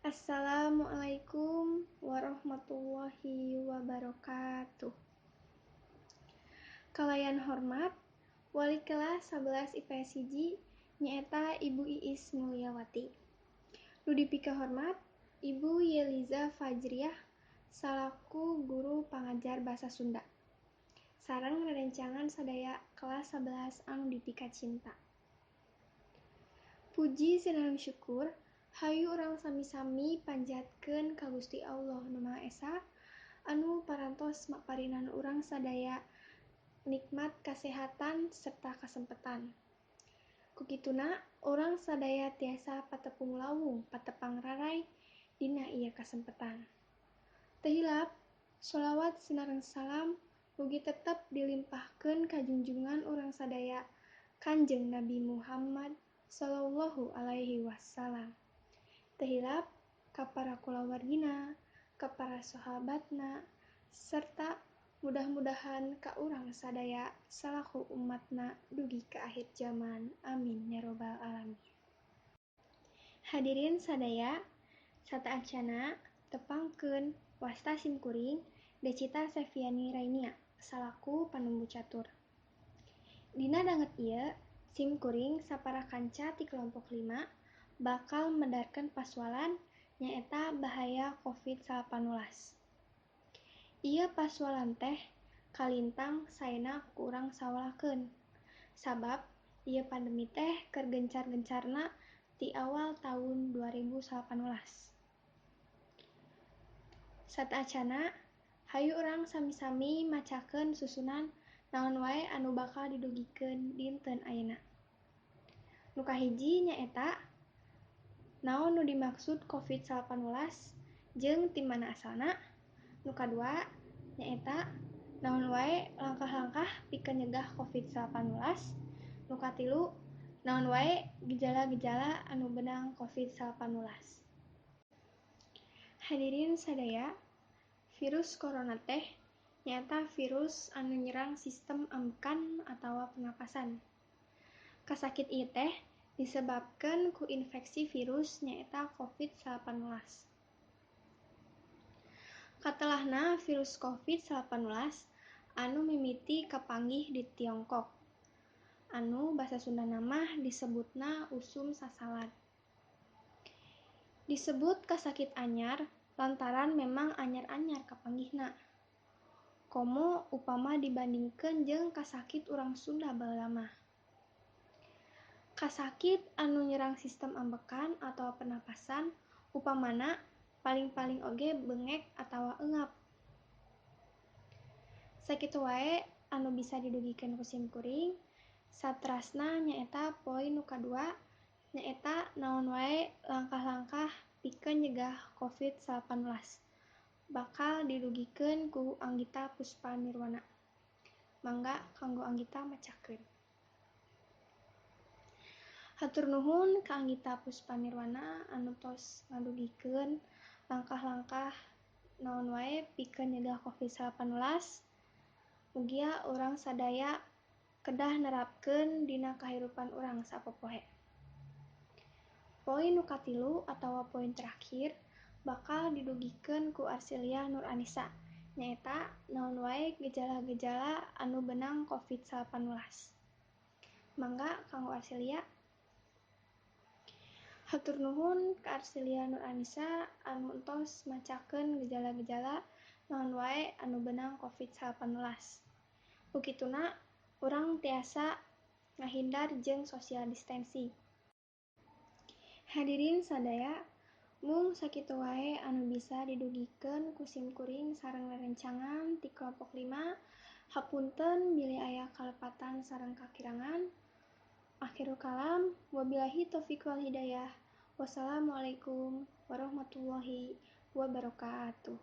Assalamualaikum warahmatullahi wabarakatuh. Kalayan hormat, wali kelas 11 IPS 1 nyaeta Ibu Iis Mulyawati. Nu dipika hormat, Ibu Yeliza Fajriah salaku guru pangajar Basa Sunda. Sareng rerencangan sadaya kelas 11 anu dipika cinta. Puji sareng syukur hayu urang sami-sami panjatkeun ka Gusti Allah Nu Maha Esa anu parantos maparinan urang sadaya nikmat kasehatan serta kasempetan. Kukituna urang sadaya tiasa patepung lawung patepang raray dina ieu kasempetan. Teu hilap sholawat sinareng salam mugi tetep dilimpahkeun ka junjungan urang sadaya Kanjeng Nabi Muhammad sallallahu alaihi wasallam. Teu hilap ka para kulawargina, ka para sahabatna, serta mudah-mudahan ka urang sadaya salaku umatna dugi ka akhir zaman. Amin ya robbal alamin. Hadirin sadaya, sataacana tepangkeun wasta simkuring Decita Seviani Rainia salaku panumbu catur. Dina danget ieu, simkuring sapara kanca ti kelompok 5 bakal medarkeun paswalan nyaeta bahaya COVID-19. Ieu paswalan teh kalintang saena ku urang sawalakeun. Sabab ieu pandemi teh keur gencar-gencarna ti awal taun 2018. Sataacana hayu urang sami-sami macakeun susunan naon wae anu bakal didugikeun dinten ayeuna. Nu kahiji nyaeta naon nu dimaksud COVID-19 jeung ti mana asalna. Nu kadua nyaeta naon wae langkah-langkah pikeun nyegah COVID-19. Nu katilu naon wae gejala-gejala anu beunang COVID-19. Hadirin sadaya, virus corona teh nyaeta virus anu nyerang sistem ambekan atawa pernapasan. Kasakit ieu teh disebabkeun ku infeksi virus nyaeta COVID-19. Katelahna virus COVID-19 anu mimiti kapanggih di Tiongkok. Anu basa Sundana mah disebutna usum sasalad. Disebut kasakit anyar lantaran memang anyar-anyar kapanggihna. Komo upama dibandingkeun jeung kasakit urang Sunda baheula mah. Kasakit anu nyerang sistem ambekan atawa pernapasan upamana paling-paling oge beungek atawa eungap. Sakitu wae anu bisa didugikeun ku simkuring. Saterasna nyaeta poin nu kadua nyaeta naon wae langkah-langkah pikeun nyegah COVID-19 bakal didugikeun ku Anggita Puspanirwana. Mangga kanggo Anggita macakeun. Hatur nuhun ka Anggita Puspanirwana anu tos ngadugikeun langkah-langkah naon wae pikeun nyegah COVID-19. Mugia urang sadaya kedah nerapkeun dina kahirupan urang sapopoe. Poin nu katilu atawa poin terakhir bakal didugikeun ku Arsilia Nur Anisa nyaeta naon wae gejala-gejala anu beunang COVID-19. Mangga kanggo Arsilia. Hatur nuhun ka Arsilia Nur Anisa anu entos macakeun gejala-gejala naon wae anu beunang COVID-19. Kukituna urang tiasa ngahindar jeung social distancing. Hadirin sadaya, mung sakitu wae anu bisa didugikeun ku simkuring sareng rerencangan ti kelompok 5. Hapunten bilih aya kalepatan sareng kakirangan. Akhirul kalam, wabillahi taufiq wal hidayah. Wassalamualaikum warahmatullahi wabarakatuh.